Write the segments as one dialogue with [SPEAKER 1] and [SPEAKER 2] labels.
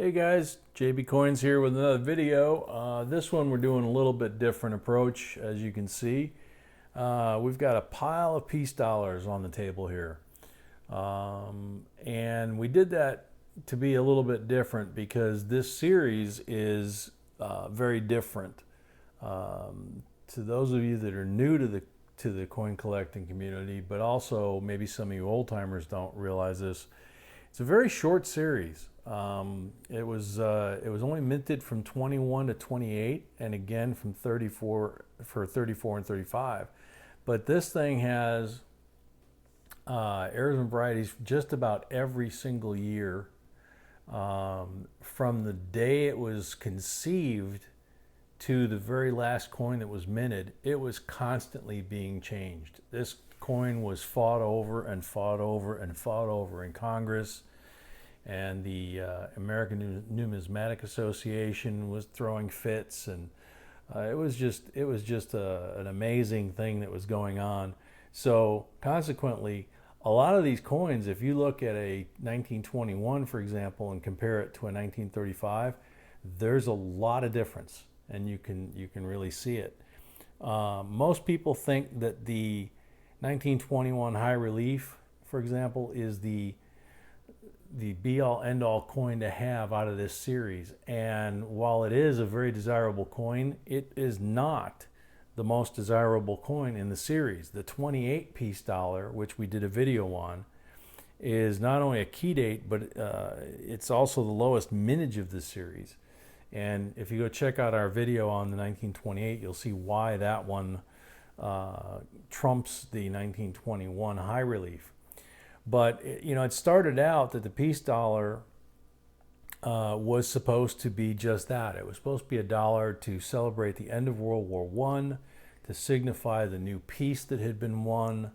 [SPEAKER 1] Hey guys, JB Coins here with another video. This one we're doing a little bit different approach, as you can see. We've got a pile of peace dollars on the table here. And we did that to be a little bit different because this series is very different. To those of you that are new to the coin collecting community, but also maybe some of you old timers don't realize this, it's a very short series. It was only minted from 21 to 28, and again from 34 for 34 and 35. But this thing has errors and varieties just about every single year, from the day it was conceived to the very last coin that was minted. It was constantly being changed. This coin was fought over and fought over and fought over in Congress, and the American Numismatic Association was throwing fits, and it was just an amazing thing that was going on. So consequently, a lot of these coins, if you look at a 1921, for example, and compare it to a 1935, there's a lot of difference, and you can really see it. Most people think that the 1921 high relief, for example, is the be-all end-all coin to have out of this series. And while it is a very desirable coin, it is not the most desirable coin in the series. The 28 piece dollar, which we did a video on, is not only a key date, but it's also the lowest mintage of this series. And if you go check out our video on the 1928, you'll see why that one trumps the 1921 high relief. But you know, it started out that the peace dollar was supposed to be just that. It was supposed to be a dollar to celebrate the end of World War I, to signify the new peace that had been won,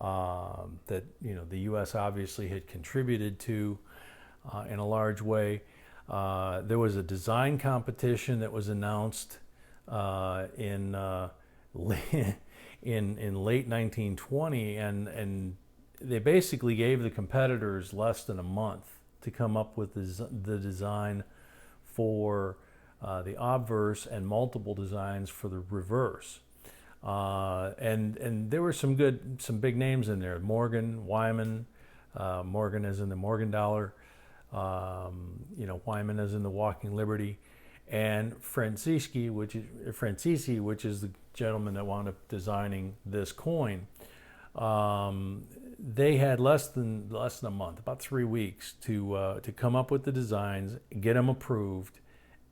[SPEAKER 1] that the U.S. obviously had contributed to in a large way. There was a design competition that was announced in late 1920, and they basically gave the competitors less than a month to come up with the design for the obverse and multiple designs for the reverse. And there were some big names in there. Morgan, Wyman, Morgan as in the Morgan dollar, Wyman as in the Walking Liberty, and Francisi, which is the gentleman that wound up designing this coin. They had less than a month, about 3 weeks, to come up with the designs, get them approved,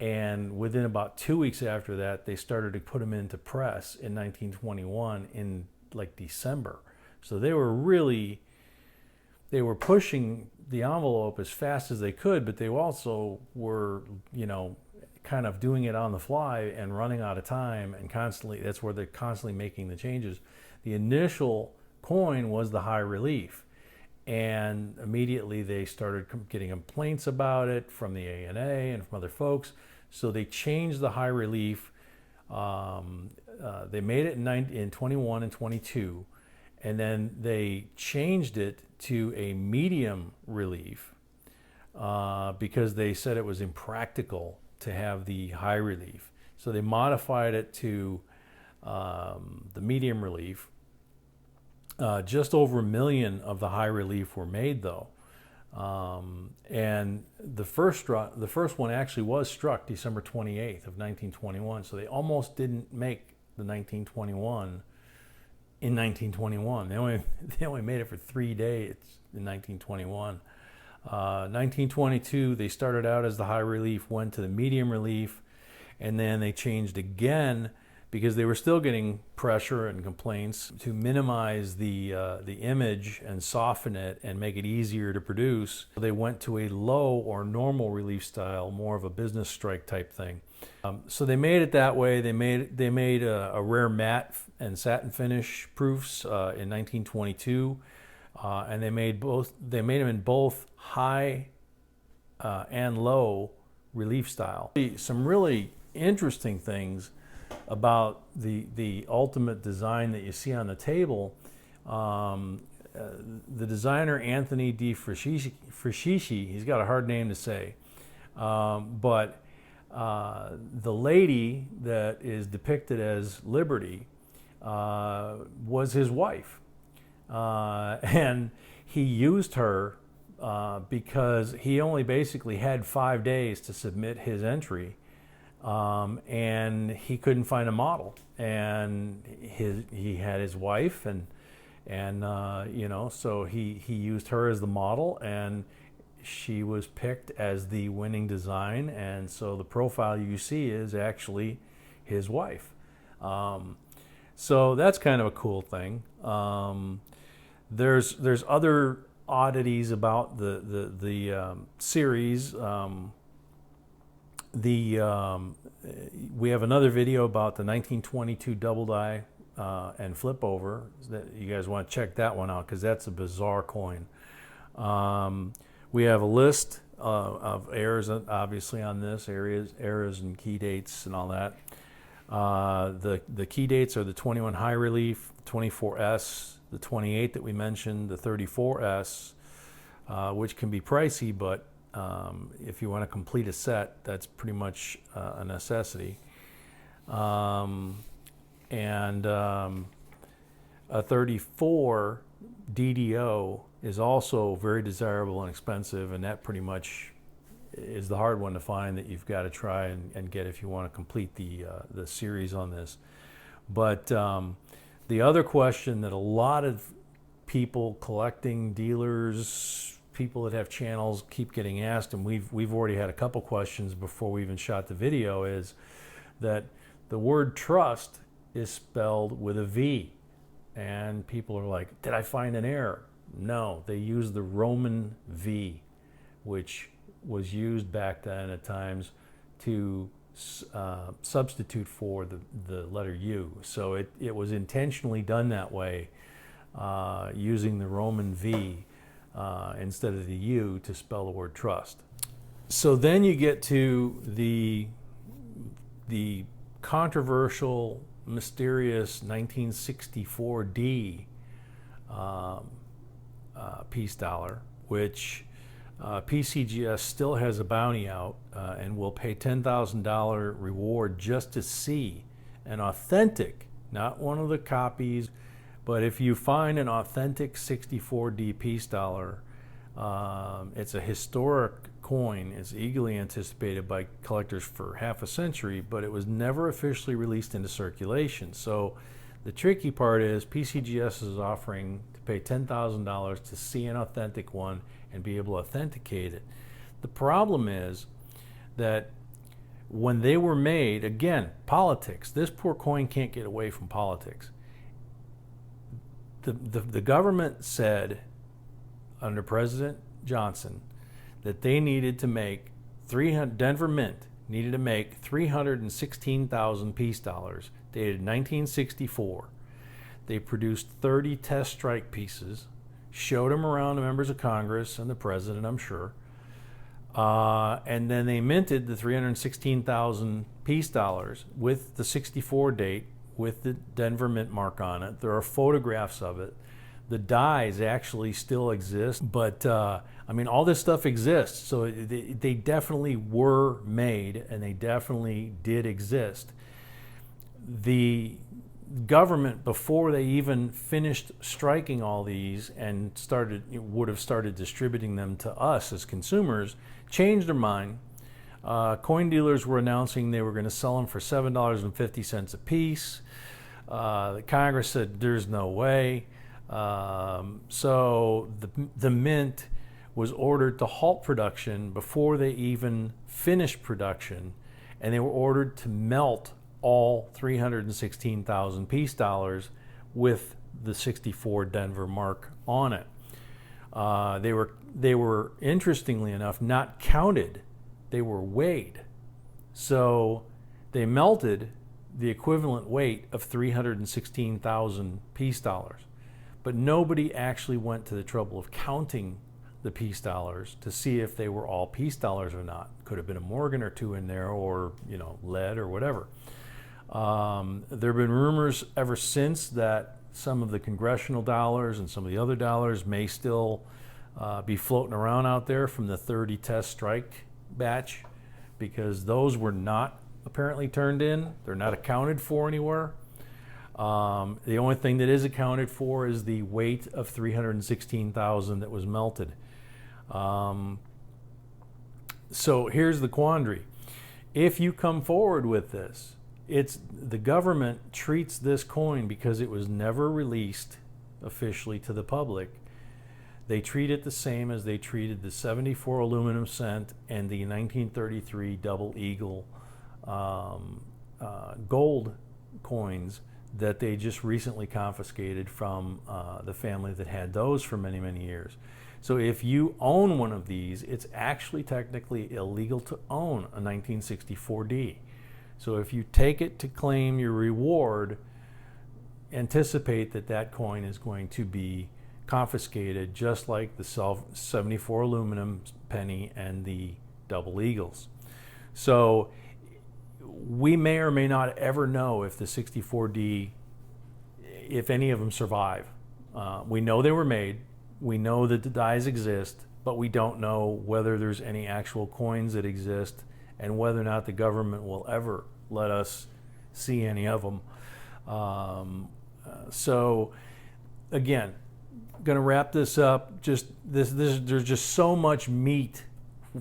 [SPEAKER 1] and within about 2 weeks after that, they started to put them into press in 1921 in like December. So they were pushing the envelope as fast as they could, but they also were, kind of doing it on the fly and running out of time, and that's where they're constantly making the changes. The initial coin was the high relief, and immediately they started getting complaints about it from the ANA and from other folks, so they changed the high relief. They made it in 21 and 22, and then they changed it to a medium relief because they said it was impractical to have the high relief. So they modified it to the medium relief. Just over 1 million of the high relief were made, though, and the first one actually was struck December 28th of 1921. So they almost didn't make the 1921 in 1921. They only made it for 3 days in 1921. 1922, they started out as the high relief, went to the medium relief, and then they changed again because they were still getting pressure and complaints to minimize the image and soften it and make it easier to produce. They went to a low or normal relief style, more of a business strike type thing. So they made it that way. They made a rare matte and satin finish proofs in 1922, and they made them in both high and low relief style. Some really interesting things about the ultimate design that you see on the table. The designer Anthony D. Friscici, he's got a hard name to say. But the lady that is depicted as Liberty was his wife. And he used her because he only basically had 5 days to submit his entry, and he couldn't find a model. And he had his wife, and you know, so he used her as the model, and she was picked as the winning design. And so the profile you see is actually his wife. So that's kind of a cool thing. There's other oddities about the series. We have another video about the 1922 double die and flip over. That you guys want to check that one out, because that's a bizarre coin. We have a list of errors, obviously, on this, errors and key dates and all that. The key dates are the 21 high relief, 24S, the 28 that we mentioned, the 34S, which can be pricey, but if you want to complete a set, that's pretty much a necessity. And a 34 DDO is also very desirable and expensive, and that pretty much is the hard one to find that you've got to try and get if you want to complete the series on this. But the other question that a lot of people, collecting dealers, people that have channels, keep getting asked, and we've already had a couple questions before we even shot the video, is that the word trust is spelled with a V, and people are like, did I find an error? No, they use the Roman V, which was used back then at times to substitute for the letter U. So it was intentionally done that way, using the Roman V instead of the U to spell the word trust. So then you get to the controversial, mysterious 1964D peace dollar, which PCGS still has a bounty out and will pay $10,000 reward just to see an authentic, not one of the copies, but if you find an authentic 64D peace dollar, it's a historic coin. It's eagerly anticipated by collectors for half a century, but it was never officially released into circulation. So the tricky part is PCGS is offering to pay $10,000 to see an authentic one and be able to authenticate it. The problem is that when they were made, again, politics, this poor coin can't get away from politics. The government said under President Johnson that they needed to make Denver Mint needed to make 316,000 peace dollars dated 1964. They produced 30 test strike pieces, showed them around to members of Congress and the president, I'm sure, and then they minted the 316,000 peace dollars with the 64 date, with the Denver Mint mark on it. There are photographs of it. The dies actually still exist, but I mean, all this stuff exists, so they definitely were made, and they definitely did exist. The government, before they even finished striking all these and would have started distributing them to us as consumers, changed their mind. Coin dealers were announcing they were going to sell them for $7.50 a piece. The Congress said there's no way. So the Mint was ordered to halt production before they even finished production, and they were ordered to melt all 316,000 peace dollars with the 64 Denver mark on it. They were interestingly enough not counted, they were weighed. So they melted the equivalent weight of 316,000 peace dollars. But nobody actually went to the trouble of counting the peace dollars to see if they were all peace dollars or not. Could have been a Morgan or two in there, or lead or whatever. There have been rumors ever since that some of the congressional dollars and some of the other dollars may still be floating around out there from the 30 test strike batch, because those were not apparently turned in. They're not accounted for anywhere. The only thing that is accounted for is the weight of 316,000 that was melted. So here's the quandary. If you come forward with this, the government treats this coin, because it was never released officially to the public, they treat it the same as they treated the 74 aluminum cent and the 1933 double eagle gold coins that they just recently confiscated from the family that had those for many, many years. So if you own one of these, it's actually technically illegal to own a 1964D. So if you take it to claim your reward, anticipate that that coin is going to be confiscated, just like the 74 aluminum penny and the double eagles. So we may or may not ever know if the 64D, if any of them survive. We know they were made. We know that the dies exist, but we don't know whether there's any actual coins that exist and whether or not the government will ever let us see any of them. So again, going to wrap this up. There's just so much meat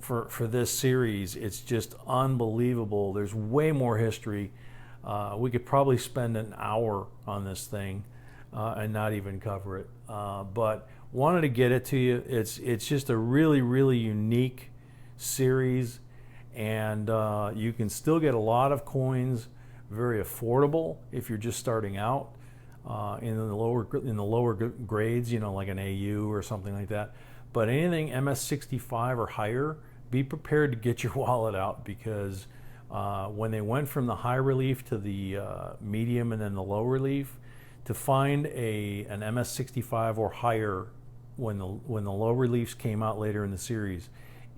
[SPEAKER 1] for this series. It's just unbelievable. There's way more history. We could probably spend an hour on this thing and not even cover it. But wanted to get it to you. It's just a really, really unique series, and you can still get a lot of coins very affordable if you're just starting out in the lower grades, you know, like an AU or something like that. But anything MS65 or higher, be prepared to get your wallet out, because when they went from the high relief to the medium and then the low relief, to find an MS65 or higher when the low reliefs came out later in the series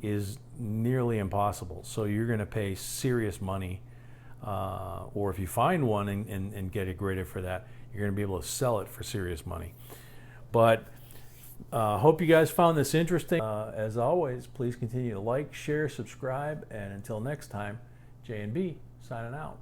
[SPEAKER 1] is nearly impossible. So you're going to pay serious money, or if you find one and get it graded for that, you're going to be able to sell it for serious money. But hope you guys found this interesting. As always, please continue to like, share, subscribe, and until next time, J&B signing out.